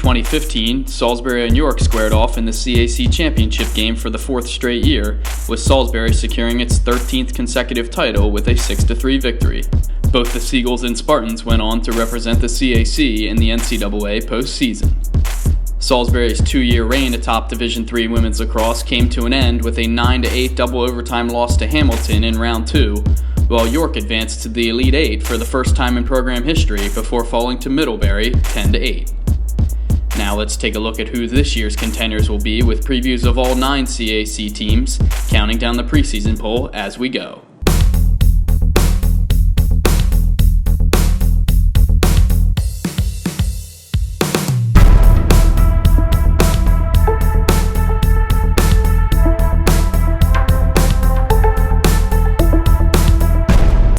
2015, Salisbury and York squared off in the CAC championship game for the fourth straight year, with Salisbury securing its 13th consecutive title with a 6-3 victory. Both the Seagulls and Spartans went on to represent the CAC in the NCAA postseason. Salisbury's two-year reign atop Division III women's lacrosse came to an end with a 9-8 double overtime loss to Hamilton in round 2, while York advanced to the Elite Eight for the first time in program history before falling to Middlebury 10-8. Now let's take a look at who this year's contenders will be with previews of all 9 CAC teams, counting down the preseason poll as we go.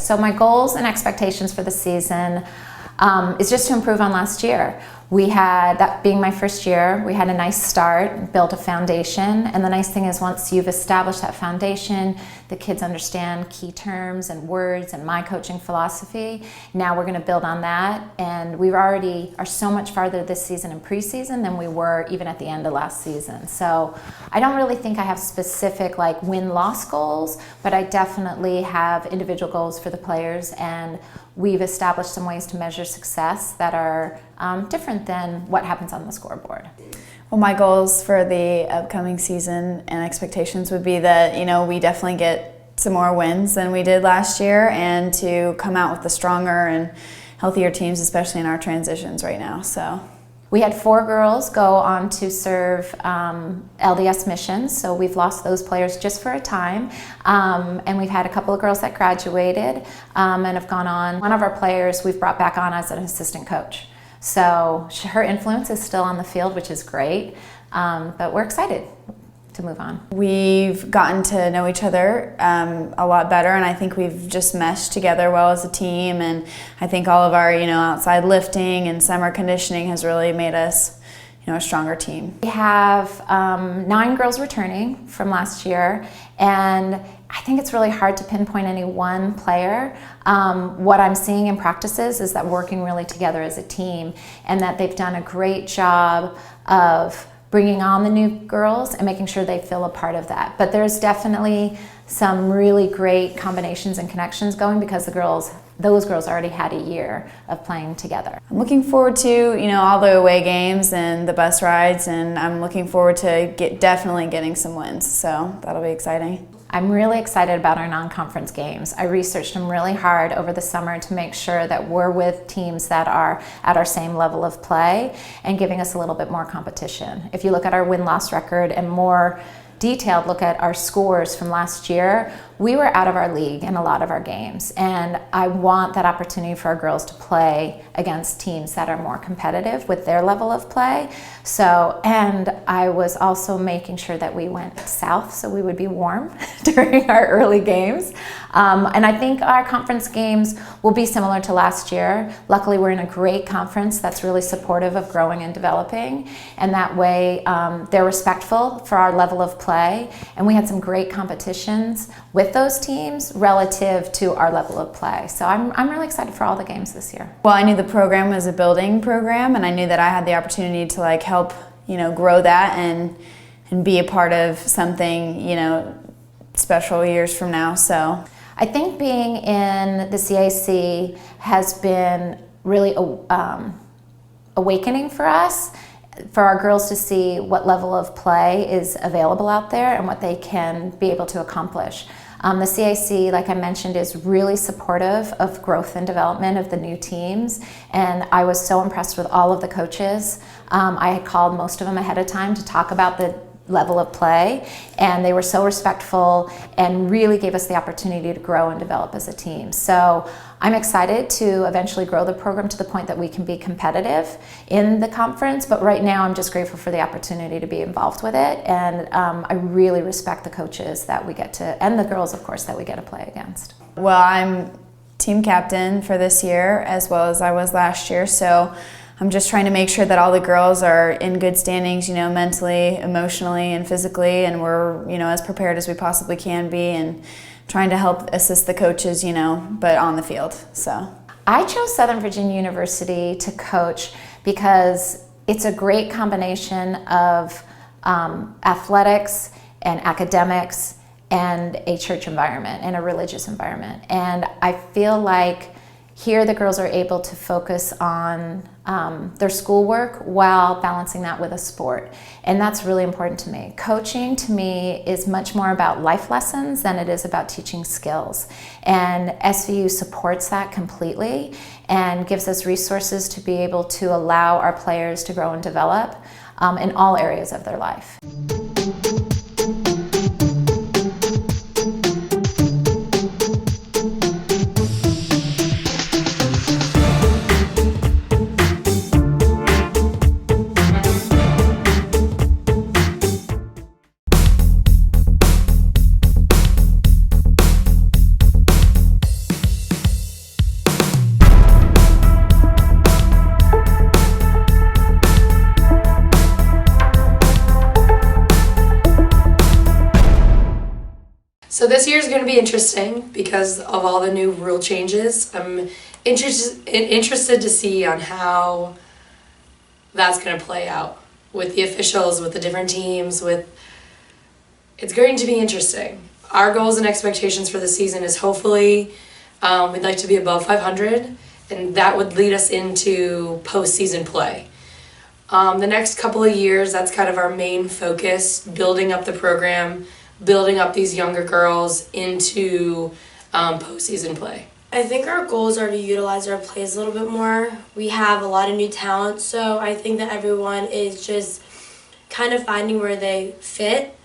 So my goals and expectations for the season is just to improve on last year. We had, that being my first year, we had a nice start, built a foundation, and the nice thing is once you've established that foundation, the kids understand key terms and words and my coaching philosophy. Now we're going to build on that, and we already are so much farther this season in preseason than we were even at the end of last season. So I don't really think I have specific like win-loss goals, but I definitely have individual goals for the players, and we've established some ways to measure success that are different than what happens on the scoreboard. Well, my goals for the upcoming season and expectations would be that, we definitely get some more wins than we did last year, and to come out with the stronger and healthier teams, especially in our transitions right now. So we had 4 girls go on to serve LDS missions, so we've lost those players just for a time. And we've had a couple of girls that graduated and have gone on. One of our players we've brought back on as an assistant coach. So her influence is still on the field, which is great, but we're excited to move on. We've gotten to know each other a lot better, and I think we've just meshed together well as a team, and I think all of our outside lifting and summer conditioning has really made us a stronger team. We have 9 girls returning from last year, and I think it's really hard to pinpoint any one player. What I'm seeing in practices is that working really together as a team, and that they've done a great job of bringing on the new girls and making sure they feel a part of that. But there's definitely some really great combinations and connections going because those girls already had a year of playing together. I'm looking forward to all the away games and the bus rides, and I'm looking forward to definitely getting some wins. So that'll be exciting. I'm really excited about our non-conference games. I researched them really hard over the summer to make sure that we're with teams that are at our same level of play and giving us a little bit more competition. If you look at our win-loss record and more detailed look at our scores from last year, we were out of our league in a lot of our games, and I want that opportunity for our girls to play against teams that are more competitive with their level of play. So, and I was also making sure that we went south so we would be warm during our early games. And I think our conference games will be similar to last year. Luckily, we're in a great conference that's really supportive of growing and developing, and that way they're respectful for our level of play, and we had some great competitions with those teams relative to our level of play. So I'm really excited for all the games this year. Well, I knew the program was a building program, and I knew that I had the opportunity to help grow that and be a part of something special years from now. So I think being in the CAC has been really awakening for us, for our girls to see what level of play is available out there and what they can be able to accomplish. The CAC, like I mentioned, is really supportive of growth and development of the new teams, and I was so impressed with all of the coaches. I had called most of them ahead of time to talk about the level of play, and they were so respectful and really gave us the opportunity to grow and develop as a team. So I'm excited to eventually grow the program to the point that we can be competitive in the conference, but right now I'm just grateful for the opportunity to be involved with it, and I really respect the coaches that we get to, and the girls of course, that we get to play against. Well, I'm team captain for this year as well as I was last year, so I'm just trying to make sure that all the girls are in good standings, mentally, emotionally, and physically, and we're, as prepared as we possibly can be, and trying to help assist the coaches, but on the field. So I chose Southern Virginia University to coach because It's a great combination of athletics and academics and a church environment and a religious environment. And I feel like here the girls are able to focus on their schoolwork while balancing that with a sport. And that's really important to me. Coaching to me is much more about life lessons than it is about teaching skills. And SVU supports that completely and gives us resources to be able to allow our players to grow and develop in all areas of their life. So this year is going to be interesting because of all the new rule changes. I'm interested to see on how that's going to play out with the officials, with the different teams. It's going to be interesting. Our goals and expectations for the season is hopefully we'd like to be above 500, and that would lead us into postseason play. The next couple of years, that's kind of our main focus, building up the program, building up these younger girls into postseason play. I think our goals are to utilize our plays a little bit more. We have a lot of new talent, so I think that everyone is just kind of finding where they fit.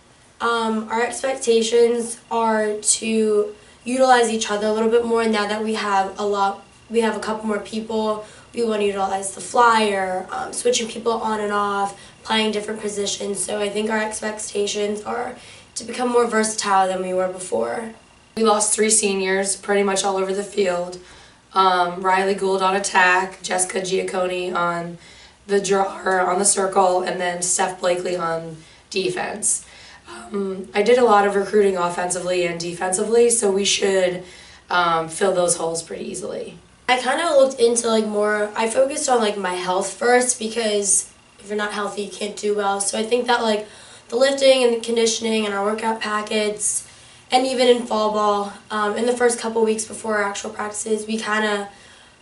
Our expectations are to utilize each other a little bit more now that we have a couple more people. We want to utilize the flyer, switching people on and off, playing different positions. So I think our expectations are to become more versatile than we were before. We lost 3 seniors pretty much all over the field. Riley Gould on attack, Jessica Giacconi on the circle, and then Steph Blakely on defense. I did a lot of recruiting offensively and defensively, so we should fill those holes pretty easily. I kind of looked into I focused on my health first, because if you're not healthy you can't do well. So I think that the lifting and the conditioning and our workout packets, and even in fall ball, in the first couple weeks before our actual practices, we kind of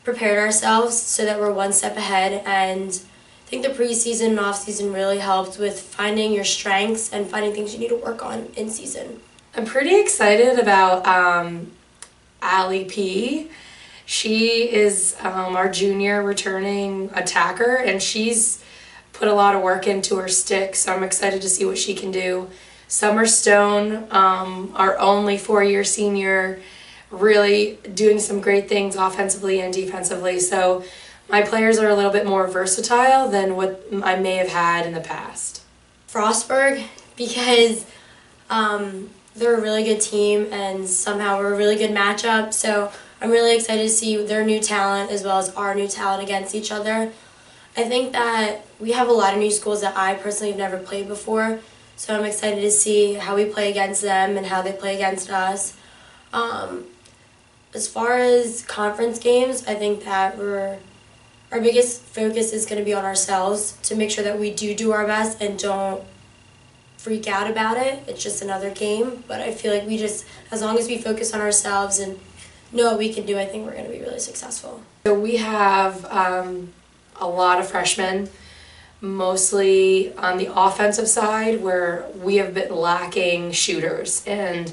prepared ourselves so that we're one step ahead. And I think the preseason and off-season really helped with finding your strengths and finding things you need to work on in season. I'm pretty excited about Allie P. She is our junior returning attacker, and she's put a lot of work into her stick, so I'm excited to see what she can do. Summer Stone, our only 4-year senior, really doing some great things offensively and defensively. So my players are a little bit more versatile than what I may have had in the past. Frostburg, because they're a really good team and somehow we're a really good matchup. So I'm really excited to see their new talent as well as our new talent against each other. I think that we have a lot of new schools that I personally have never played before, so I'm excited to see how we play against them and how they play against us. As far as conference games, I think that our biggest focus is going to be on ourselves to make sure that we do our best and don't freak out about it. It's just another game, but I feel like as long as we focus on ourselves and know what we can do, I think we're going to be really successful. So we have a lot of freshmen, mostly on the offensive side, where we have been lacking shooters, and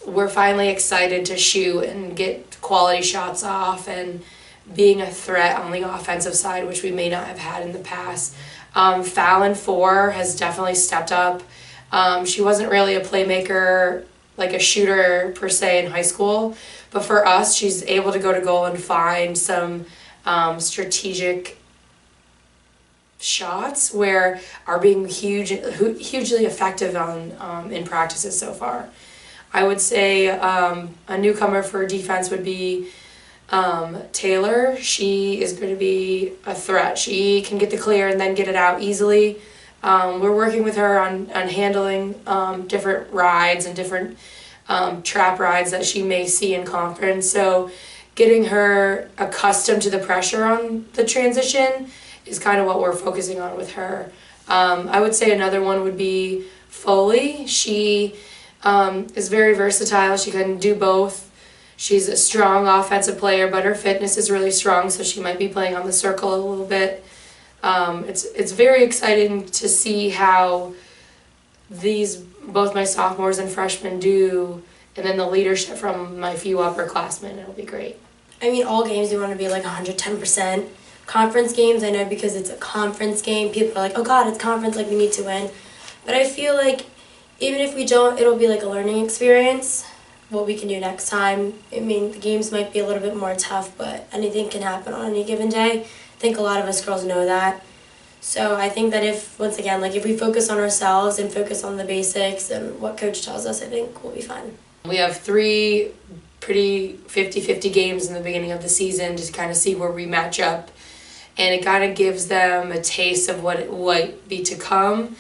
we're finally excited to shoot and get quality shots off and being a threat on the offensive side, which we may not have had in the past. Fallon 4 has definitely stepped up. She wasn't really a playmaker, like a shooter per se in high school, but for us, she's able to go to goal and find some strategic shots where are being hugely effective in practices so far. I would say a newcomer for defense would be Taylor. She is going to be a threat. She can get the clear and then get it out easily. We're working with her on handling different rides and different trap rides that she may see in conference. So getting her accustomed to the pressure on the transition is kind of what we're focusing on with her. I would say another one would be Foley. She is very versatile. She can do both. She's a strong offensive player, but her fitness is really strong, so she might be playing on the circle a little bit. It's very exciting to see how both my sophomores and freshmen do, and then the leadership from my few upperclassmen. It'll be great. I mean, all games we want to be like 110%. Conference games, I know because it's a conference game, people are like, oh God, it's conference, like we need to win. But I feel like even if we don't, it'll be like a learning experience, what we can do next time. I mean, the games might be a little bit more tough, but anything can happen on any given day. I think a lot of us girls know that. So I think that if we focus on ourselves and focus on the basics and what coach tells us, I think we'll be fine. We have 3 pretty 50-50 games in the beginning of the season to kind of see where we match up. And it kind of gives them a taste of what it might be to come.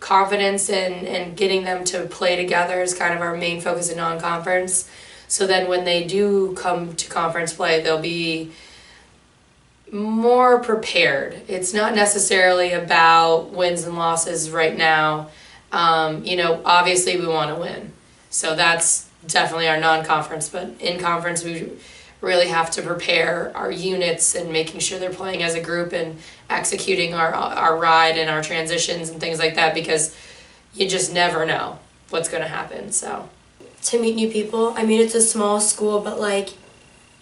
Confidence and getting them to play together is kind of our main focus in non-conference. So then when they do come to conference play, they'll be more prepared. It's not necessarily about wins and losses right now. Obviously we want to win. So that's definitely our non-conference, but in conference we really have to prepare our units and making sure they're playing as a group and executing our ride and our transitions and things like that, because you just never know what's going to happen. So to meet new people, I mean, it's a small school, but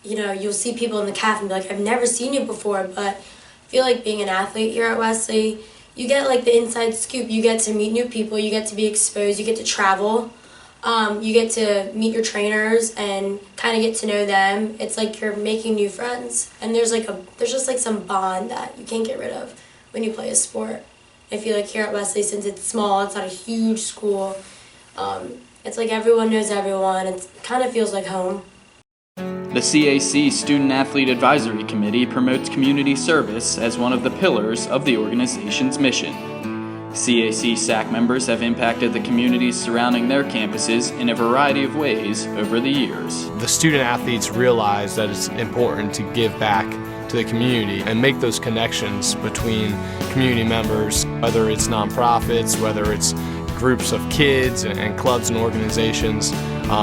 you'll see people in the CAF and be like, I've never seen you before, but I feel like being an athlete here at Wesley, you get like the inside scoop. You get to meet new people, you get to be exposed, you get to travel. You get to meet your trainers and kind of get to know them. It's like you're making new friends, and there's just like some bond that you can't get rid of when you play a sport. I feel like here at Wesley, since it's small, it's not a huge school, it's like everyone knows everyone. It kind of feels like home. The CAC Student Athlete Advisory Committee promotes community service as one of the pillars of the organization's mission. CAC SAC members have impacted the communities surrounding their campuses in a variety of ways over the years. The student athletes realize that it's important to give back to the community and make those connections between community members, whether it's nonprofits, whether it's groups of kids and clubs and organizations,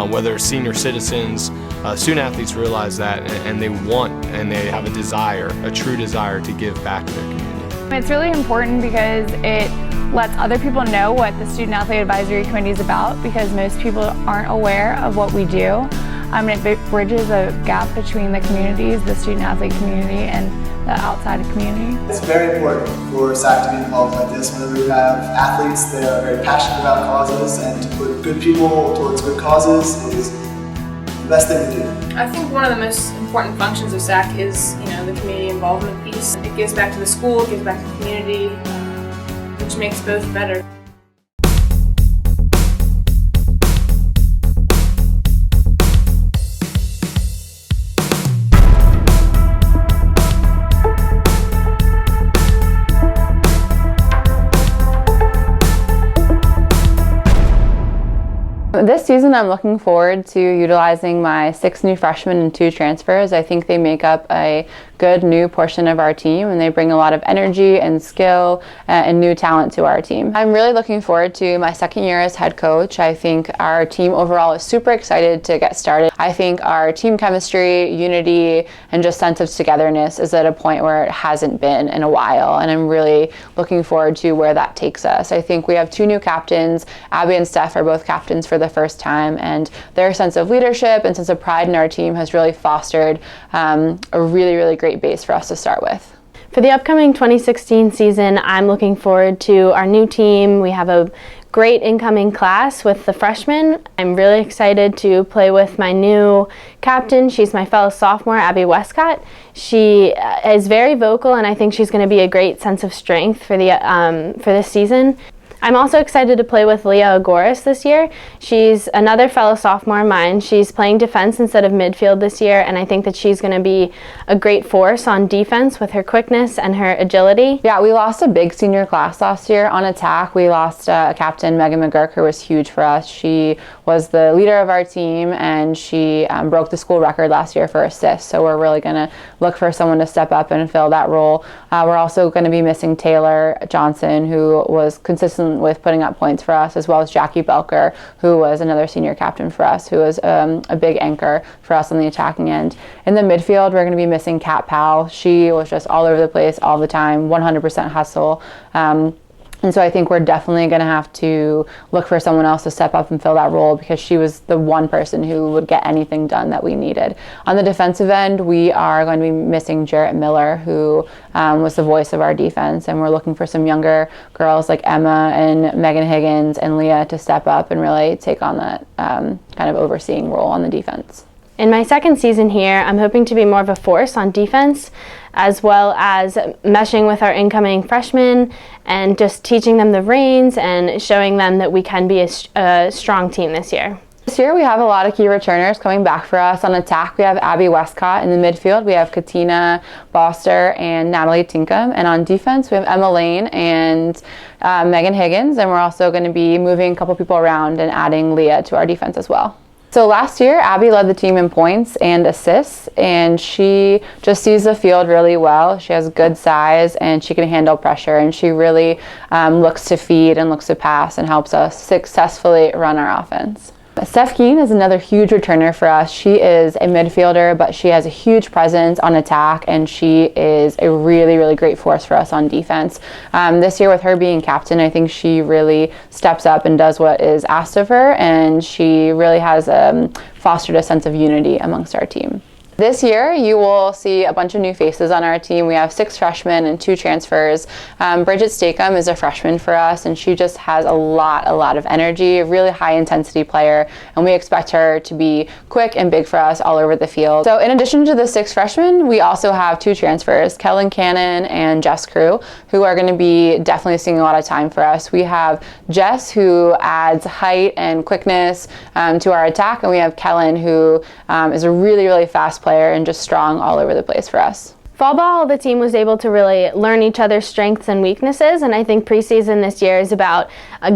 whether it's senior citizens. Student athletes realize that, and they want and they have a true desire to give back to their community. It's really important because it lets other people know what the Student Athlete Advisory Committee is about, because most people aren't aware of what we do. It bridges a gap between the communities, the student athlete community and the outside community. It's very important for SAC to be involved like this. Whenever we have athletes that are very passionate about causes, and to put good people towards good causes is the best thing to do. I think one of the most important functions of SAC is, the community involvement piece. It gives back to the school, it gives back to the community, which makes both better. This season I'm looking forward to utilizing my 6 new freshmen and 2 transfers. I think they make up a good new portion of our team, and they bring a lot of energy and skill and new talent to our team. I'm really looking forward to my second year as head coach. I think our team overall is super excited to get started. I think our team chemistry, unity, and just sense of togetherness is at a point where it hasn't been in a while, and I'm really looking forward to where that takes us. I think we have 2 new captains. Abby and Steph are both captains for the first time, and their sense of leadership and sense of pride in our team has really fostered a really, really great base for us to start with. For the upcoming 2016 season, I'm looking forward to our new team. We have a great incoming class with the freshmen. I'm really excited to play with my new captain. She's my fellow sophomore, Abby Westcott. She is very vocal, and I think she's going to be a great sense of strength for this season. I'm also excited to play with Leah Agoris this year. She's another fellow sophomore of mine. She's playing defense instead of midfield this year, and I think that she's going to be a great force on defense with her quickness and her agility. Yeah, we lost a big senior class last year on attack. We lost Captain Megan McGurk, who was huge for us. She was the leader of our team, and she broke the school record last year for assists, so we're really going to look for someone to step up and fill that role. We're also going to be missing Taylor Johnson, who was consistent with putting up points for us, as well as Jackie Belker, who was another senior captain for us, who was a big anchor for us on the attacking end. In the midfield, we're going to be missing Kat Powell. She was just all over the place all the time, 100% hustle. And so I think we're definitely going to have to look for someone else to step up and fill that role, because she was the one person who would get anything done that we needed. On the defensive end, we are going to be missing Jarrett Miller, who was the voice of our defense, and we're looking for some younger girls like Emma and Megan Higgins and Leah to step up and really take on that kind of overseeing role on the defense. In my second season here, I'm hoping to be more of a force on defense, as well as meshing with our incoming freshmen and just teaching them the reins and showing them that we can be a strong team this year. This year we have a lot of key returners coming back for us. On attack, we have Abby Westcott. In the midfield, we have Katina Boster and Natalie Tinkham. And on defense, we have Emma Lane and Megan Higgins. And we're also going to be moving a couple people around and adding Leah to our defense as well. So last year, Abby led the team in points and assists, and she just sees the field really well. She has good size, and she can handle pressure, and she really looks to feed and looks to pass and helps us successfully run our offense. Steph Keen is another huge returner for us. She is a midfielder, but she has a huge presence on attack, and she is a really, really great force for us on defense. This year, with her being captain, I think she really steps up and does what is asked of her, and she really has fostered a sense of unity amongst our team. This year, you will see a bunch of new faces on our team. We have 6 freshmen and 2 transfers. Bridget Stakem is a freshman for us, and she just has a lot of energy, a really high-intensity player, and we expect her to be quick and big for us all over the field. So in addition to the 6 freshmen, we also have 2 transfers, Kellen Cannon and Jess Crew, who are going to be definitely seeing a lot of time for us. We have Jess, who adds height and quickness to our attack, and we have Kellen, who is a really, really fast player and just strong all over the place for us. Fall ball, the team was able to really learn each other's strengths and weaknesses, and I think preseason this year is about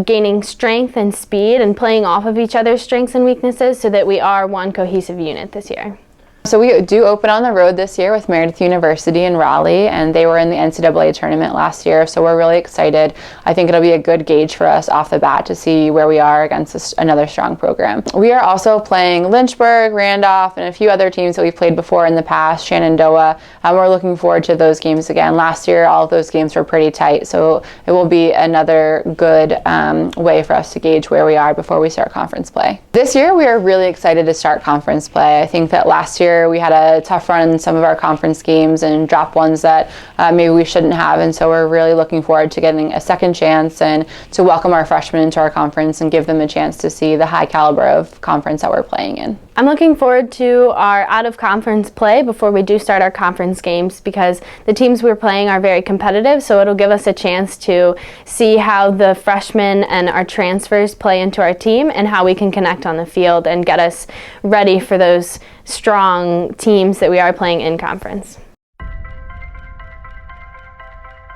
gaining strength and speed and playing off of each other's strengths and weaknesses so that we are one cohesive unit this year. So we do open on the road this year with Meredith University in Raleigh, and they were in the NCAA tournament last year, so we're really excited. I think it'll be a good gauge for us off the bat to see where we are against another strong program. We are also playing Lynchburg, Randolph, and a few other teams that we've played before in the past, Shenandoah. We're looking forward to those games again. Last year, all of those games were pretty tight, so it will be another good way for us to gauge where we are before we start conference play. This year, we are really excited to start conference play. I think that last year, we had a tough run in some of our conference games and dropped ones that maybe we shouldn't have, and so we're really looking forward to getting a second chance and to welcome our freshmen into our conference and give them a chance to see the high caliber of conference that we're playing in. I'm looking forward to our out-of-conference play before we do start our conference games, because the teams we're playing are very competitive, so it'll give us a chance to see how the freshmen and our transfers play into our team and how we can connect on the field and get us ready for those strong teams that we are playing in conference.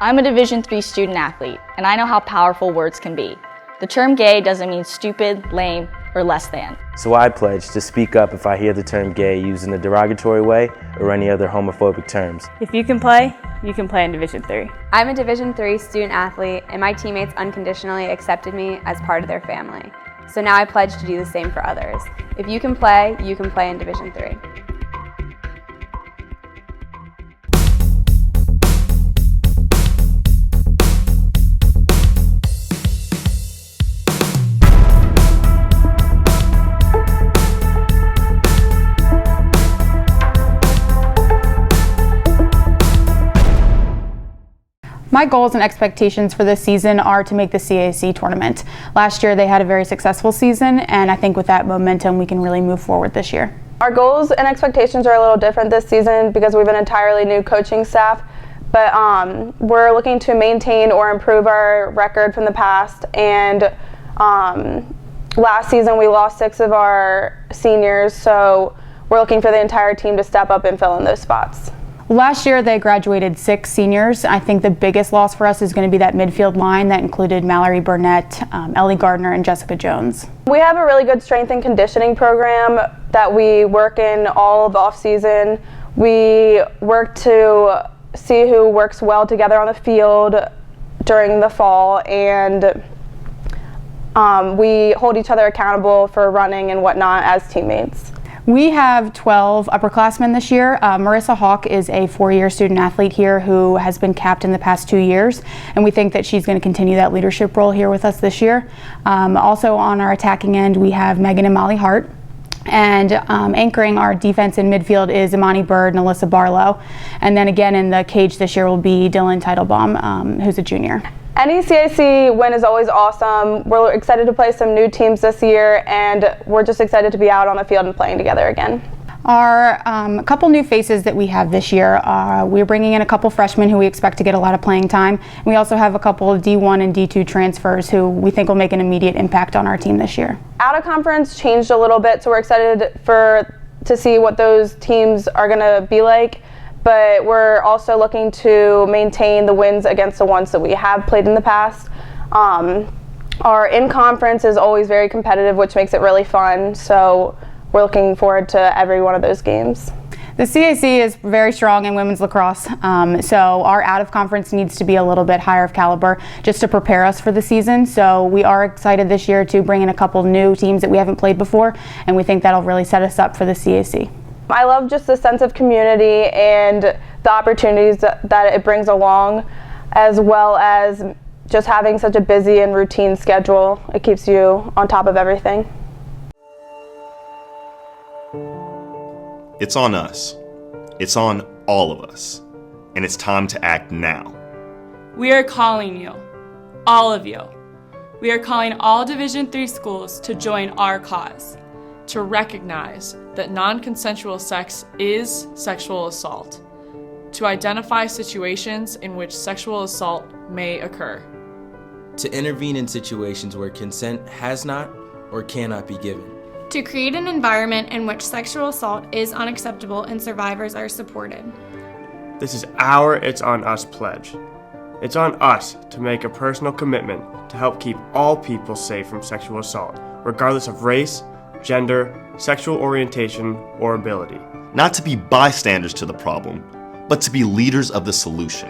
I'm a Division III student athlete, and I know how powerful words can be. The term gay doesn't mean stupid, lame, or less than. So I pledge to speak up if I hear the term gay used in a derogatory way or any other homophobic terms. If you can play in Division III. I'm a Division III student athlete, and my teammates unconditionally accepted me as part of their family. So now I pledge to do the same for others. If you can play in Division III. My goals and expectations for this season are to make the CAC tournament. Last year they had a very successful season, and I think with that momentum we can really move forward this year. Our goals and expectations are a little different this season because we have an entirely new coaching staff, but we're looking to maintain or improve our record from the past. And last season we lost 6 of our seniors, so we're looking for the entire team to step up and fill in those spots. Last year they graduated 6 seniors. I think the biggest loss for us is going to be that midfield line that included Mallory Burnett, Ellie Gardner, and Jessica Jones. We have a really good strength and conditioning program that we work in all of off season. We work to see who works well together on the field during the fall, and we hold each other accountable for running and whatnot as teammates. We have 12 upperclassmen this year. Marissa Hawk is a 4-year student athlete here who has been captain the past 2 years, and we think that she's going to continue that leadership role here with us this year. Also on our attacking end, we have Megan and Molly Hart. And anchoring our defense in midfield is Imani Bird and Alyssa Barlow. And then again in the cage this year will be Dylan Teitelbaum, who's a junior. Any CAC win is always awesome. We're excited to play some new teams this year, and we're just excited to be out on the field and playing together again. Our couple new faces that we have this year, we're bringing in a couple freshmen who we expect to get a lot of playing time. And we also have a couple of D1 and D2 transfers who we think will make an immediate impact on our team this year. Out of conference changed a little bit, so we're excited to see what those teams are going to be like. But we're also looking to maintain the wins against the ones that we have played in the past. Our in-conference is always very competitive, which makes it really fun. So we're looking forward to every one of those games. The CAC is very strong in women's lacrosse, so our out-of-conference needs to be a little bit higher of caliber just to prepare us for the season. So we are excited this year to bring in a couple new teams that we haven't played before, and we think that'll really set us up for the CAC. I love just the sense of community and the opportunities that it brings along, as well as just having such a busy and routine schedule. It keeps you on top of everything. It's on us. It's on all of us. And it's time to act now. We are calling you, all of you. We are calling all Division III schools to join our cause, to recognize that non-consensual sex is sexual assault, to identify situations in which sexual assault may occur, to intervene in situations where consent has not or cannot be given, to create an environment in which sexual assault is unacceptable and survivors are supported. This is our It's On Us pledge. It's on us to make a personal commitment to help keep all people safe from sexual assault, regardless of race, gender, sexual orientation, or ability. Not to be bystanders to the problem, but to be leaders of the solution.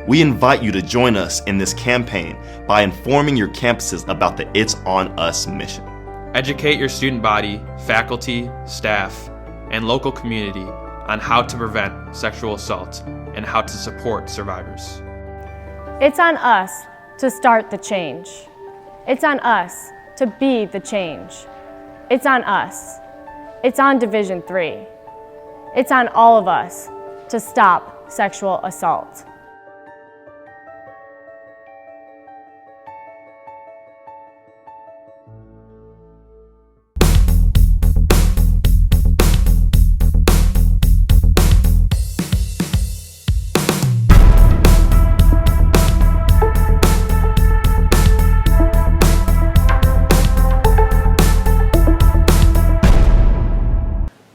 We invite you to join us in this campaign by informing your campuses about the It's On Us mission. Educate your student body, faculty, staff, and local community on how to prevent sexual assault and how to support survivors. It's on us to start the change. It's on us to be the change. It's on us. It's on Division III. It's on all of us to stop sexual assault.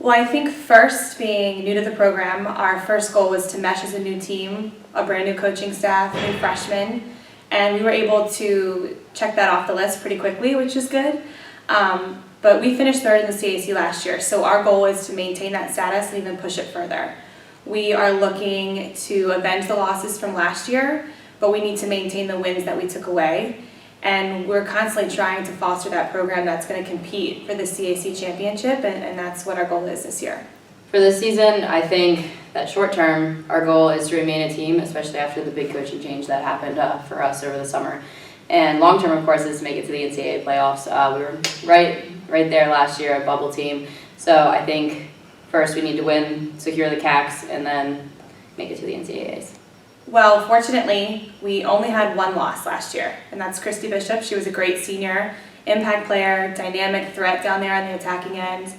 Well, I think first, being new to the program, our first goal was to mesh as a new team, a brand new coaching staff, new freshmen, and we were able to check that off the list pretty quickly, which is good. But we finished third in the CAC last year, so our goal is to maintain that status and even push it further. We are looking to avenge the losses from last year, but we need to maintain the wins that we took away. And we're constantly trying to foster that program that's going to compete for the CAC championship, and that's what our goal is this year. For this season, I think that short term, our goal is to remain a team, especially after the big coaching change that happened for us over the summer. And long term, of course, is to make it to the NCAA playoffs. We were right there last year, a bubble team. So I think first we need to win, secure the CACs, and then make it to the NCAAs. Well, fortunately, we only had one loss last year, and that's Christy Bishop. She was a great senior, impact player, dynamic threat down there on the attacking end.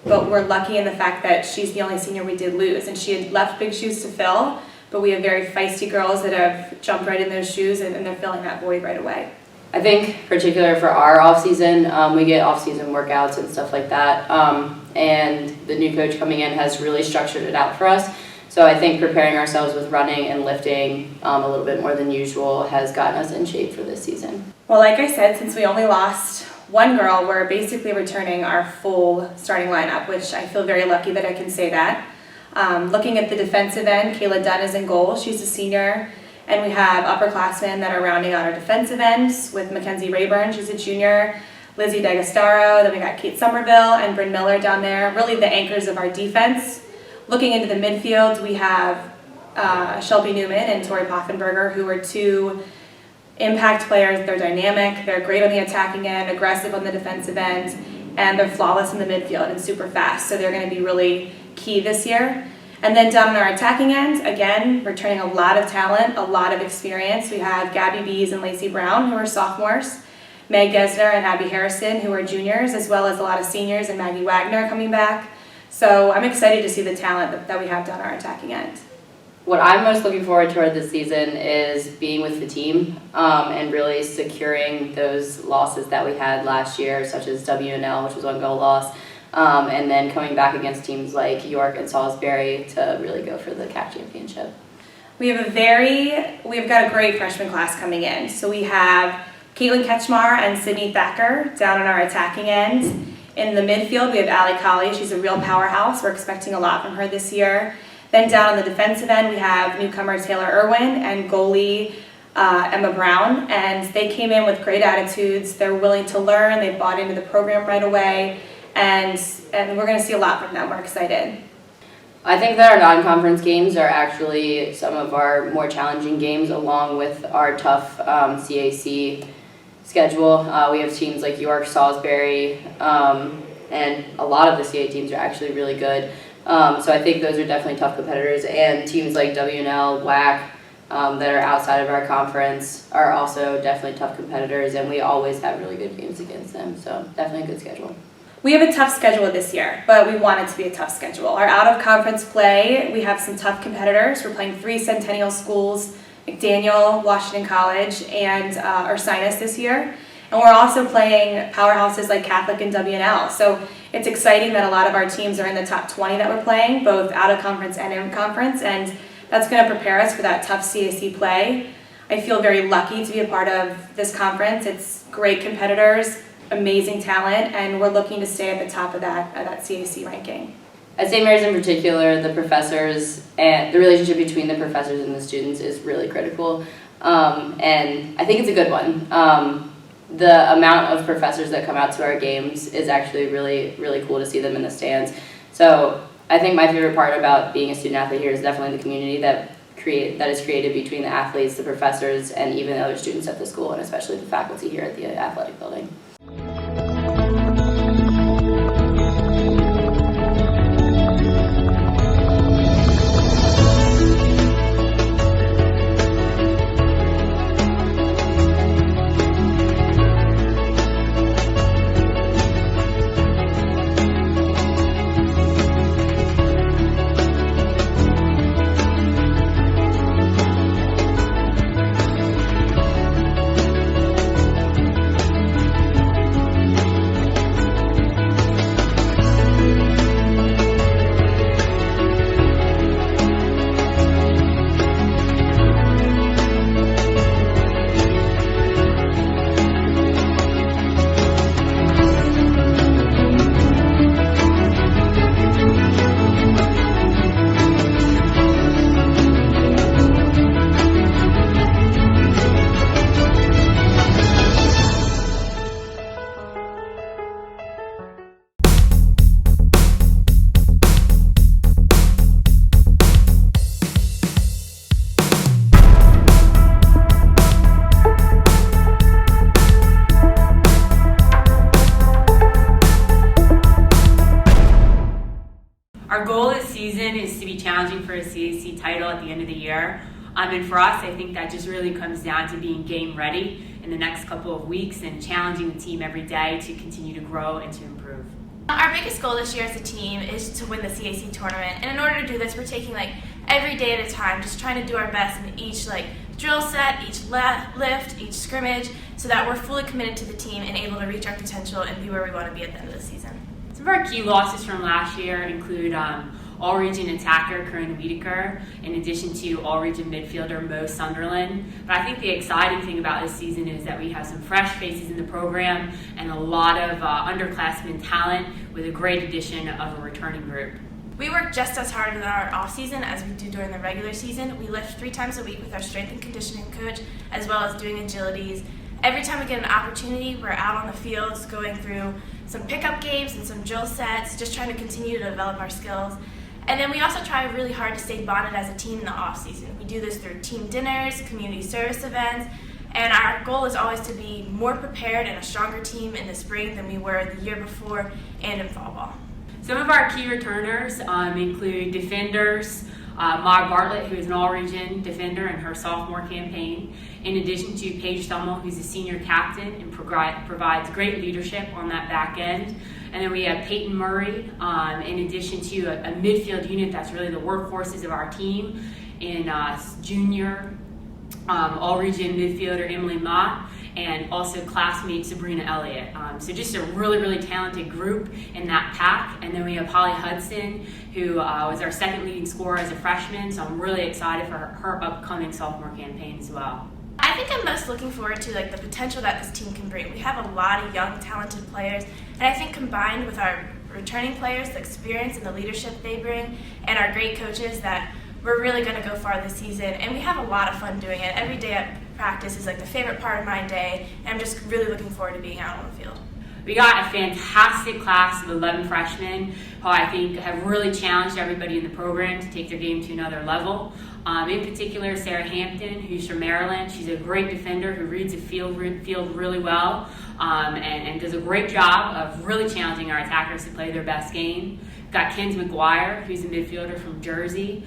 But we're lucky in the fact that she's the only senior we did lose, and she had left big shoes to fill, but we have very feisty girls that have jumped right in those shoes and they're filling that void right away. I think particular for our off-season, we get off-season workouts and stuff like that, and the new coach coming in has really structured it out for us. So I think preparing ourselves with running and lifting a little bit more than usual has gotten us in shape for this season. Well, like I said, since we only lost one girl, we're basically returning our full starting lineup, which I feel very lucky that I can say that. Looking at the defensive end, Kayla Dunn is in goal. She's a senior. And we have upperclassmen that are rounding out our defensive ends with Mackenzie Rayburn, she's a junior, Lizzie D'Agostaro, then we got Kate Somerville and Bryn Miller down there, really the anchors of our defense. Looking into the midfield, we have Shelby Newman and Tori Poffenberger, who are two impact players. They're dynamic, they're great on the attacking end, aggressive on the defensive end, and they're flawless in the midfield and super fast, so they're going to be really key this year. And then down on our attacking end, again, returning a lot of talent, a lot of experience. We have Gabby Bees and Lacey Brown, who are sophomores, Meg Gesner and Abby Harrison, who are juniors, as well as a lot of seniors, and Maggie Wagner coming back. So I'm excited to see the talent that we have down our attacking end. What I'm most looking forward toward this season is being with the team and really securing those losses that we had last year, such as WNL, which was one goal loss. And then coming back against teams like York and Salisbury to really go for the CAC championship. We've got a great freshman class coming in. So we have Caitlin Ketchmar and Sydney Thacker down on our attacking end. In the midfield, we have Allie Colley. She's a real powerhouse. We're expecting a lot from her this year. Then down on the defensive end, we have newcomer Taylor Irwin and goalie Emma Brown. And they came in with great attitudes. They're willing to learn. They bought into the program right away. And we're going to see a lot from them. We're excited. I think that our non-conference games are actually some of our more challenging games, along with our tough CAC schedule. We have teams like York, Salisbury, and a lot of the CA teams are actually really good. So I think those are definitely tough competitors. And teams like WNL, WAC, that are outside of our conference are also definitely tough competitors, and we always have really good games against them. So definitely a good schedule. We have a tough schedule this year, but we want it to be a tough schedule. Our out-of-conference play, we have some tough competitors. We're playing 3 Centennial schools, McDaniel, Washington College, and Ursinus this year. And we're also playing powerhouses like Catholic and WNL. So it's exciting that a lot of our teams are in the top 20 that we're playing, both out-of-conference and in-conference, and that's going to prepare us for that tough CAC play. I feel very lucky to be a part of this conference. It's great competitors, amazing talent, and we're looking to stay at the top of that CAC ranking. At St. Mary's in particular, the professors and the relationship between the professors and the students is really critical, and I think it's a good one. The amount of professors that come out to our games is actually really, really cool to see them in the stands. So I think my favorite part about being a student athlete here is definitely the community that is created between the athletes, the professors, and even the other students at the school, and especially the faculty here at the athletic building. Our goal this season is to be challenging for a CAC title at the end of the year. And for us, I think that just really comes down to being game ready in the next couple of weeks and challenging the team every day to continue to grow and to improve. Our biggest goal this year as a team is to win the CAC tournament, and in order to do this, we're taking every day at a time, just trying to do our best in each drill set, each lift, each scrimmage, so that we're fully committed to the team and able to reach our potential and be where we want to be at the end of the season. Some of our key losses from last year include all-region attacker Corona Wiedeker, in addition to all-region midfielder Mo Sunderland. But I think the exciting thing about this season is that we have some fresh faces in the program and a lot of underclassmen talent with a great addition of a returning group. We work just as hard in our off-season as we do during the regular season. We lift 3 times a week with our strength and conditioning coach, as well as doing agilities. Every time we get an opportunity, we're out on the fields going through some pickup games and some drill sets, just trying to continue to develop our skills. And then we also try really hard to stay bonded as a team in the off-season. We do this through team dinners, community service events, and our goal is always to be more prepared and a stronger team in the spring than we were the year before and in fall ball. Some of our key returners include defenders, Maud Bartlett, who is an all-region defender in her sophomore campaign, in addition to Paige Thummel, who's a senior captain and provides great leadership on that back end. And then we have Peyton Murray, in addition to a midfield unit that's really the workhorses of our team, in junior all-region midfielder Emily Mott, and also classmate Sabrina Elliott. So just a really, really talented group in that pack. And then we have Holly Hudson, who was our second leading scorer as a freshman, so I'm really excited for her upcoming sophomore campaign as well. I think I'm most looking forward to the potential that this team can bring. We have a lot of young, talented players, and I think combined with our returning players, the experience and the leadership they bring, and our great coaches, that we're really going to go far this season. And we have a lot of fun doing it. Every day at practice is the favorite part of my day, and I'm just really looking forward to being out on the field. We got a fantastic class of 11 freshmen who I think have really challenged everybody in the program to take their game to another level. In particular, Sarah Hampton, who's from Maryland. She's a great defender who reads the field really well and does a great job of really challenging our attackers to play their best game. We've got Kenz McGuire, who's a midfielder from Jersey.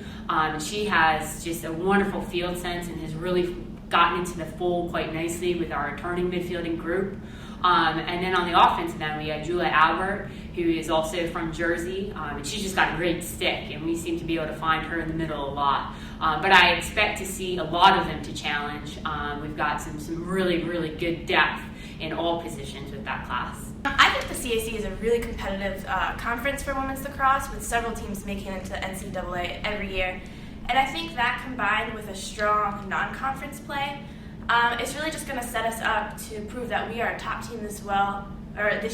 She has just a wonderful field sense and has really gotten into the fold quite nicely with our returning midfielding group. And then on the offensive end, we have Julia Albert, who is also from Jersey, and she's just got a great stick, and we seem to be able to find her in the middle a lot. But I expect to see a lot of them to challenge. We've got some really, really good depth in all positions with that class. I think the CAC is a really competitive conference for women's lacrosse, with several teams making it into NCAA every year. And I think that combined with a strong non-conference play, it's really just going to set us up to prove that we are a top team this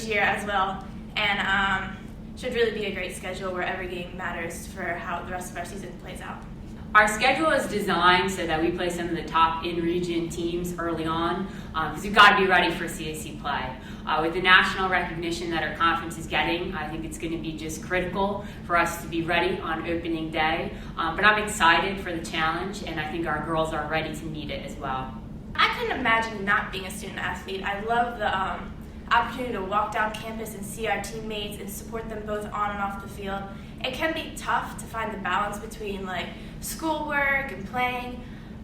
year as well, and should really be a great schedule where every game matters for how the rest of our season plays out. Our schedule is designed so that we play some of the top in-region teams early on, because we've got to be ready for CAC play. With the national recognition that our conference is getting, I think it's going to be just critical for us to be ready on opening day. But I'm excited for the challenge, and I think our girls are ready to meet it as well. I couldn't imagine not being a student athlete. I love the opportunity to walk down campus and see our teammates and support them both on and off the field. It can be tough to find the balance between schoolwork and playing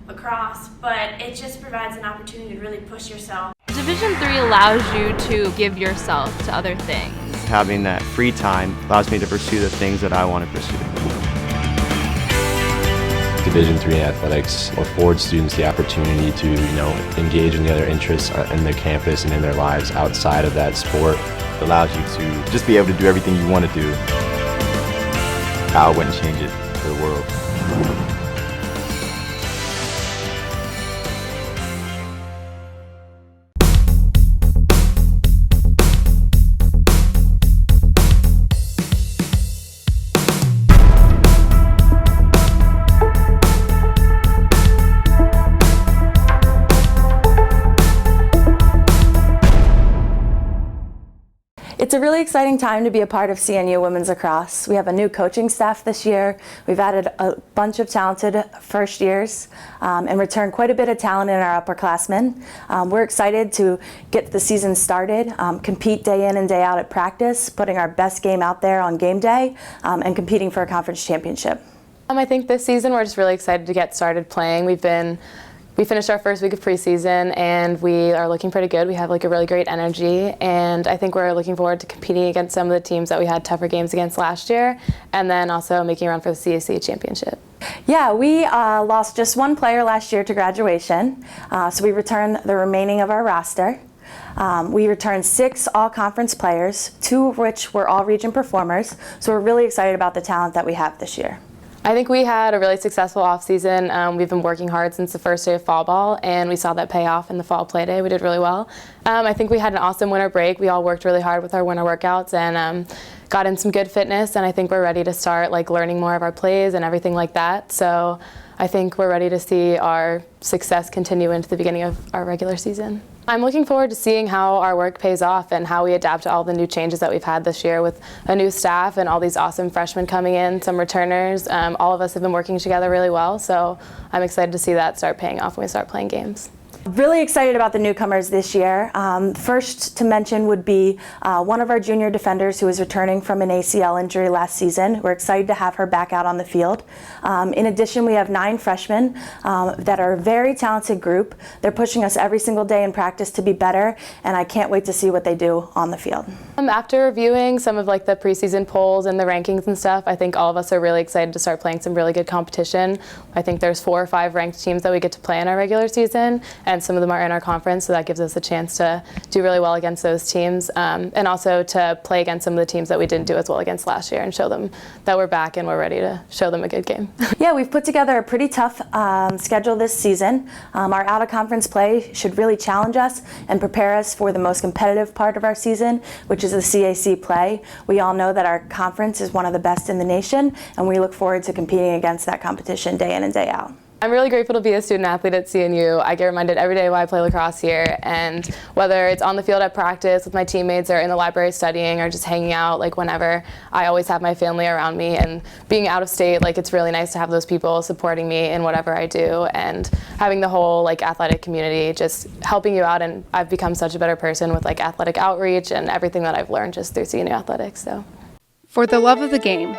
lacrosse, but it just provides an opportunity to really push yourself. Division III allows you to give yourself to other things. Having that free time allows me to pursue the things that I want to pursue. Division III athletics affords students the opportunity to, engage in the other interests in their campus and in their lives outside of that sport. It allows you to just be able to do everything you want to do. I wouldn't change it for the world. It's a really exciting time to be a part of CNU Women's Lacrosse. We have a new coaching staff this year. We've added a bunch of talented first years and returned quite a bit of talent in our upperclassmen. We're excited to get the season started, compete day in and day out at practice, putting our best game out there on game day, and competing for a conference championship. I think this season we're just really excited to get started playing. We finished our first week of preseason and we are looking pretty good. We have a really great energy, and I think we're looking forward to competing against some of the teams that we had tougher games against last year, and then also making a run for the CAC championship. Yeah, we lost just one player last year to graduation, so we returned the remaining of our roster. We returned 6 all-conference players, 2 of which were all-region performers, so we're really excited about the talent that we have this year. I think we had a really successful offseason. We've been working hard since the first day of fall ball, and we saw that pay off in the fall play day. We did really well. I think we had an awesome winter break. We all worked really hard with our winter workouts and got in some good fitness, and I think we're ready to start learning more of our plays and everything like that. So I think we're ready to see our success continue into the beginning of our regular season. I'm looking forward to seeing how our work pays off and how we adapt to all the new changes that we've had this year with a new staff and all these awesome freshmen coming in, some returners. All of us have been working together really well, so I'm excited to see that start paying off when we start playing games. Really excited about the newcomers this year. First to mention would be one of our junior defenders who is returning from an ACL injury last season. We're excited to have her back out on the field. In addition, we have 9 freshmen that are a very talented group. They're pushing us every single day in practice to be better, and I can't wait to see what they do on the field. After reviewing some of the preseason polls and the rankings and stuff, I think all of us are really excited to start playing some really good competition. I think there's 4 or 5 ranked teams that we get to play in our regular season, and some of them are in our conference, so that gives us a chance to do really well against those teams, and also to play against some of the teams that we didn't do as well against last year and show them that we're back and we're ready to show them a good game. Yeah, we've put together a pretty tough schedule this season. Our out-of-conference play should really challenge us and prepare us for the most competitive part of our season, which is the CAC play. We all know that our conference is one of the best in the nation, and we look forward to competing against that competition day in and day out. I'm really grateful to be a student athlete at CNU. I get reminded every day why I play lacrosse here, and whether it's on the field at practice with my teammates or in the library studying or just hanging out, whenever, I always have my family around me, and being out of state, it's really nice to have those people supporting me in whatever I do, and having the whole athletic community just helping you out, and I've become such a better person with athletic outreach and everything that I've learned just through CNU athletics. So, For the love of the game,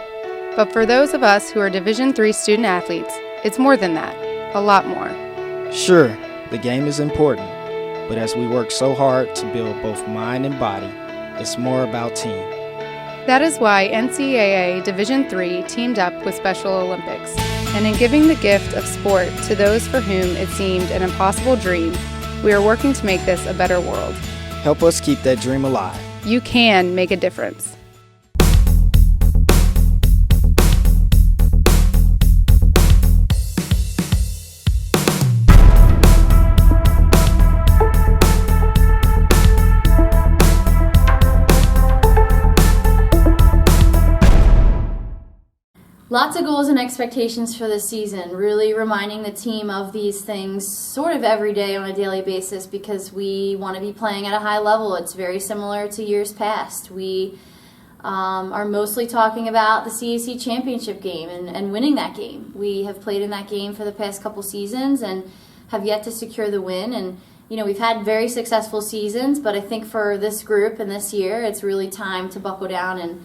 but for those of us who are Division III student athletes, it's more than that, a lot more. Sure, the game is important, but as we work so hard to build both mind and body, it's more about team. That is why NCAA Division III teamed up with Special Olympics, and in giving the gift of sport to those for whom it seemed an impossible dream, we are working to make this a better world. Help us keep that dream alive. You can make a difference. Lots of goals and expectations for this season, really reminding the team of these things sort of every day on a daily basis because we want to be playing at a high level. It's very similar to years past. We are mostly talking about the CAC championship game and winning that game. We have played in that game for the past couple seasons and have yet to secure the win. And we've had very successful seasons, but I think for this group and this year, it's really time to buckle down and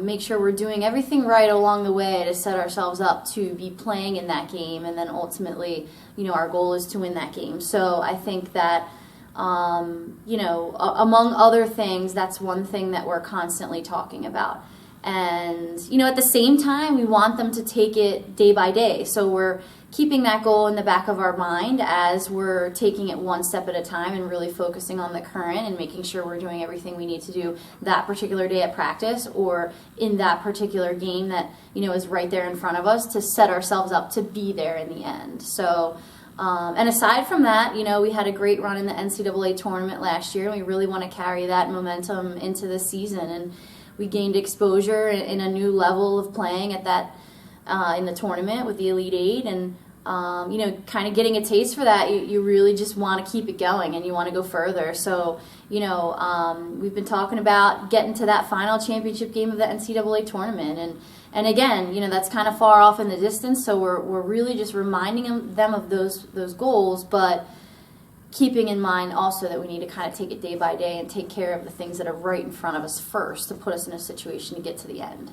make sure we're doing everything right along the way to set ourselves up to be playing in that game, and then ultimately, our goal is to win that game. So I think that, among other things, that's one thing that we're constantly talking about. And, at the same time, we want them to take it day by day. So we're keeping that goal in the back of our mind as we're taking it one step at a time and really focusing on the current and making sure we're doing everything we need to do that particular day at practice or in that particular game that, is right there in front of us to set ourselves up to be there in the end. So, and aside from that, we had a great run in the NCAA tournament last year, and we really want to carry that momentum into this season. And we gained exposure in a new level of playing at that in the tournament with the Elite Eight, and kind of getting a taste for that, you really just want to keep it going and you want to go further. So, we've been talking about getting to that final championship game of the NCAA tournament, and again, that's kind of far off in the distance. So we're really just reminding them of those goals, but keeping in mind also that we need to kind of take it day by day and take care of the things that are right in front of us first to put us in a situation to get to the end.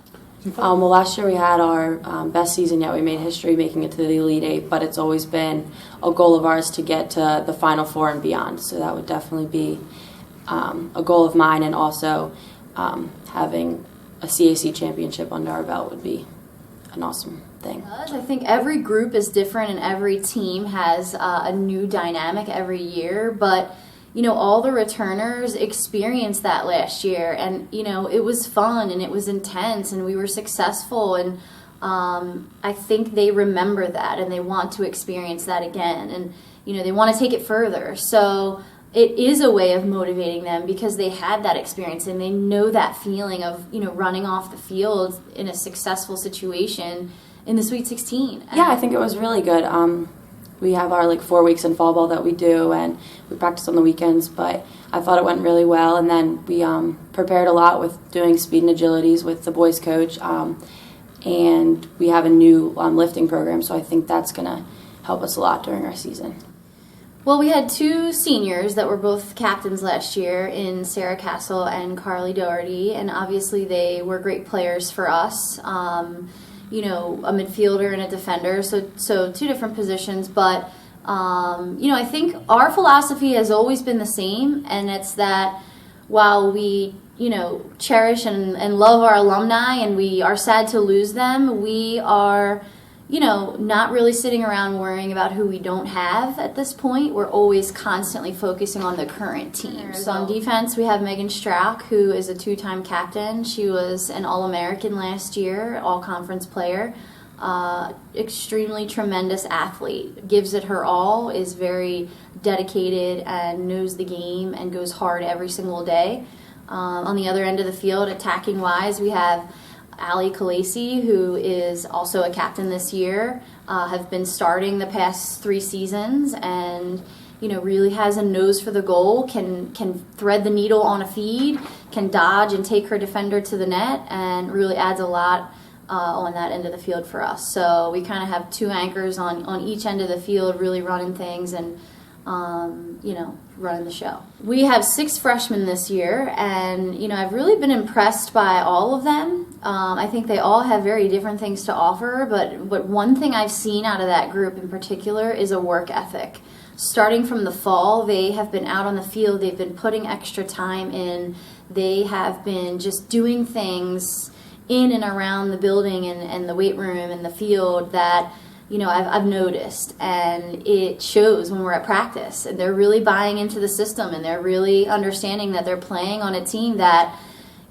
Well, last year we had our best season yet. We made history making it to the Elite Eight, but it's always been a goal of ours to get to the Final Four and beyond. So that would definitely be a goal of mine, and also having a CAC championship under our belt would be an awesome thing. I think every group is different and every team has a new dynamic every year, but all the returners experienced that last year, and it was fun and it was intense and we were successful, and I think they remember that and they want to experience that again, and they want to take it further. So it is a way of motivating them because they had that experience and they know that feeling of running off the field in a successful situation in the Sweet 16. Yeah, I think it was really good. We have our 4 weeks in fall ball that we do, and we practice on the weekends, but I thought it went really well. And then we prepared a lot with doing speed and agilities with the boys coach, and we have a new lifting program, so I think that's going to help us a lot during our season. Well, we had 2 seniors that were both captains last year in Sarah Castle and Carly Doherty, and obviously they were great players for us. A midfielder and a defender, so 2 different positions, but I think our philosophy has always been the same, and it's that while we cherish and love our alumni and we are sad to lose them, we are not really sitting around worrying about who we don't have at this point. We're always constantly focusing on the current team. So on defense, we have Megan Strauch, who is a 2-time captain. She was an All-American last year, all-conference player. Extremely tremendous athlete. Gives it her all, is very dedicated and knows the game and goes hard every single day. On the other end of the field, attacking-wise, we have Allie Calasi, who is also a captain this year, have been starting the past 3 seasons, and really has a nose for the goal, can thread the needle on a feed, can dodge and take her defender to the net, and really adds a lot on that end of the field for us. So we kind of have 2 anchors on each end of the field, really running things and running the show. We have 6 freshmen this year, and I've really been impressed by all of them. I think they all have very different things to offer, but one thing I've seen out of that group in particular is a work ethic. Starting from the fall, they have been out on the field, they've been putting extra time in, they have been just doing things in and around the building and the weight room and the field that I've noticed, and it shows when we're at practice, and they're really buying into the system, and they're really understanding that they're playing on a team that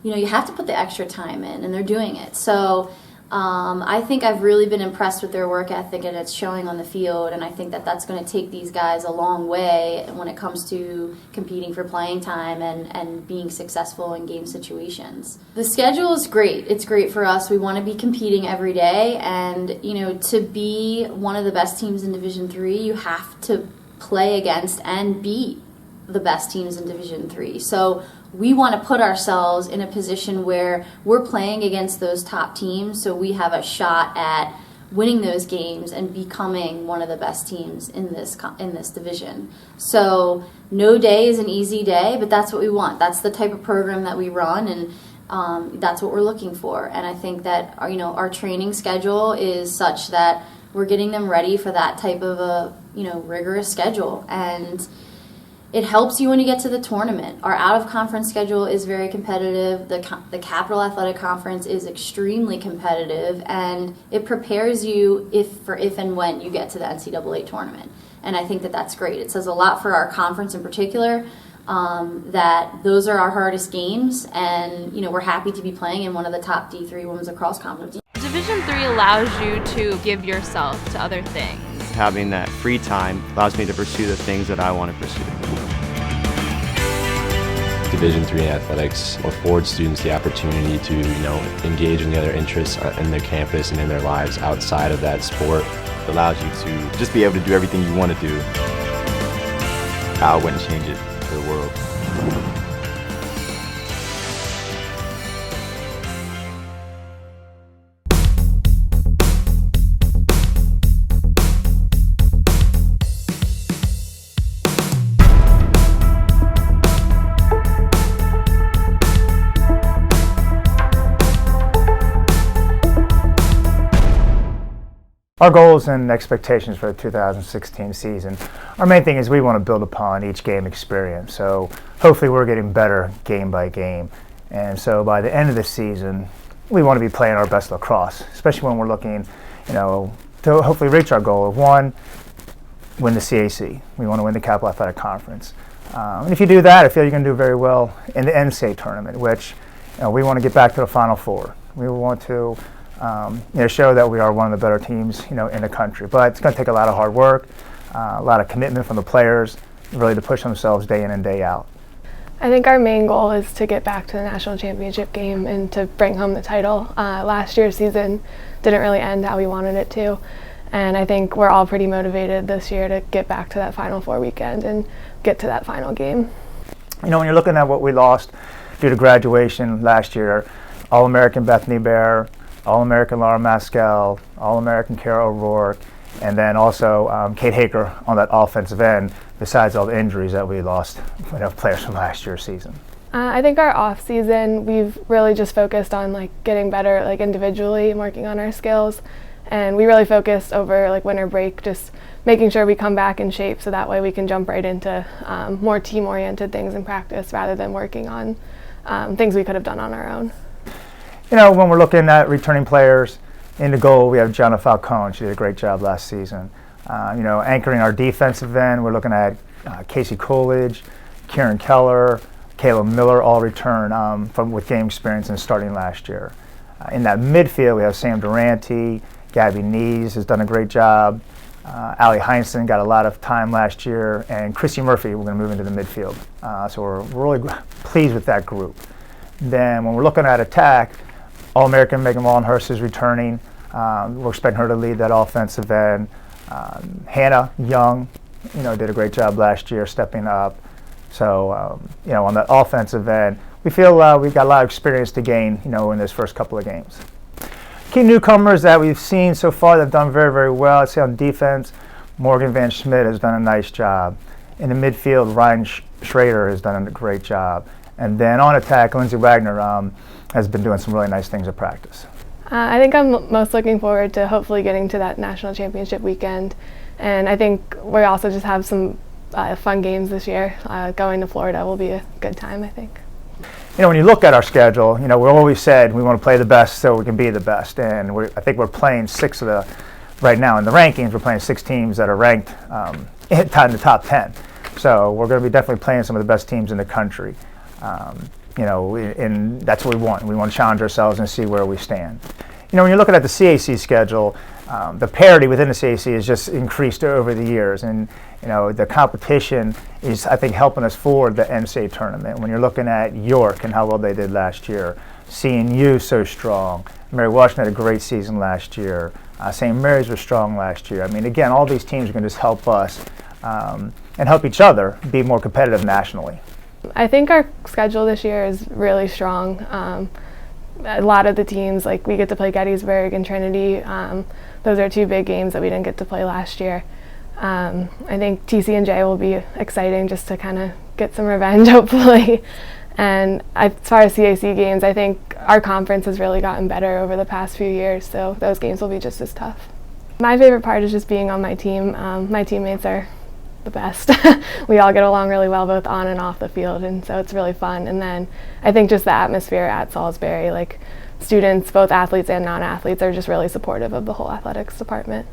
you have to put the extra time in, and they're doing it. So I think I've really been impressed with their work ethic, and it's showing on the field, and I think that that's going to take these guys a long way when it comes to competing for playing time and being successful in game situations. The schedule is great. It's great for us. We want to be competing every day, and to be one of the best teams in Division III, you have to play against and beat the best teams in Division III. So we want to put ourselves in a position where we're playing against those top teams, so we have a shot at winning those games and becoming one of the best teams in this division. So no day is an easy day, but that's what we want. That's the type of program that we run, and that's what we're looking for. And I think that our training schedule is such that we're getting them ready for that type of a rigorous schedule, and it helps you when you get to the tournament. Our out-of-conference schedule is very competitive. The Capital Athletic Conference is extremely competitive, and it prepares you if and when you get to the NCAA tournament. And I think that that's great. It says a lot for our conference in particular, that those are our hardest games, and we're happy to be playing in one of the top D3 women's lacrosse conferences. Division III allows you to give yourself to other things. Having that free time allows me to pursue the things that I want to pursue. Division III athletics affords students the opportunity to, engage in the other interests in their campus and in their lives outside of that sport. It allows you to just be able to do everything you want to do. I wouldn't change it for the world. Our goals and expectations for the 2016 season, our main thing is we want to build upon each game experience. So hopefully we're getting better game by game. And so by the end of the season, we want to be playing our best lacrosse, especially when we're looking, to hopefully reach our goal of one, win the CAC. We want to win the Capital Athletic Conference. And if you do that, I feel you're going to do very well in the NCAA tournament, which we want to get back to the Final Four. We want to show that we are one of the better teams in the country. But it's going to take a lot of hard work, a lot of commitment from the players, really to push themselves day in and day out. I think our main goal is to get back to the national championship game and to bring home the title. Last year's season didn't really end how we wanted it to, and I think we're all pretty motivated this year to get back to that Final Four weekend and get to that final game. When you're looking at what we lost due to graduation last year, All-American Bethany Bear, All-American Laura Maskell, All-American Kara O'Rourke, and then also Kate Haker on that offensive end, besides all the injuries that we lost, players from last year's season. I think our off season, we've really just focused on getting better individually and working on our skills. And we really focused over winter break, just making sure we come back in shape so that way we can jump right into more team-oriented things in practice rather than working on things we could have done on our own. When we're looking at returning players, in the goal we have Gianna Falcone. She did a great job last season. Anchoring our defensive end, we're looking at Casey Coolidge, Kieran Keller, Kayla Miller, all return with game experience and starting last year. In that midfield, we have Sam Durante, Gabby Nees has done a great job. Allie Heinsohn got a lot of time last year, and Chrissy Murphy, we're going to move into the midfield. So we're really pleased with that group. Then when we're looking at attack, All-American Megan Wallenhurst is returning. We're expecting her to lead that offensive end. Hannah Young, did a great job last year stepping up. So, on the offensive end, we feel we've got a lot of experience to gain, in this first couple of games. Key newcomers that we've seen so far that have done very, very well, I'd say on defense, Morgan Van Schmidt has done a nice job. In the midfield, Ryan Schrader has done a great job. And then on attack, Lindsay Wagner has been doing some really nice things at practice. I think I'm most looking forward to hopefully getting to that national championship weekend. And I think we also just have some fun games this year. Going to Florida will be a good time, I think. When you look at our schedule, we've always said we want to play the best so we can be the best. And I think we're playing right now in the rankings, we're playing 6 teams that are ranked in the top 10. So we're going to be definitely playing some of the best teams in the country. And that's what we want. We want to challenge ourselves and see where we stand. When you're looking at the CAC schedule, the parity within the CAC has just increased over the years. And, the competition is, I think, helping us forward the NCAA tournament. When you're looking at York and how well they did last year, CNU so strong. Mary Washington had a great season last year. St. Mary's was strong last year. Again, all these teams are going to just help us and help each other be more competitive nationally. I think our schedule this year is really strong. A lot of the teams, we get to play Gettysburg and Trinity. Those are 2 big games that we didn't get to play last year. I think TC&J will be exciting just to kind of get some revenge, hopefully. And as far as CAC games, I think our conference has really gotten better over the past few years, so those games will be just as tough. My favorite part is just being on my team. My teammates are the best. We all get along really well both on and off the field, and so it's really fun. And then I think just the atmosphere at Salisbury, students, both athletes and non-athletes, are just really supportive of the whole athletics department.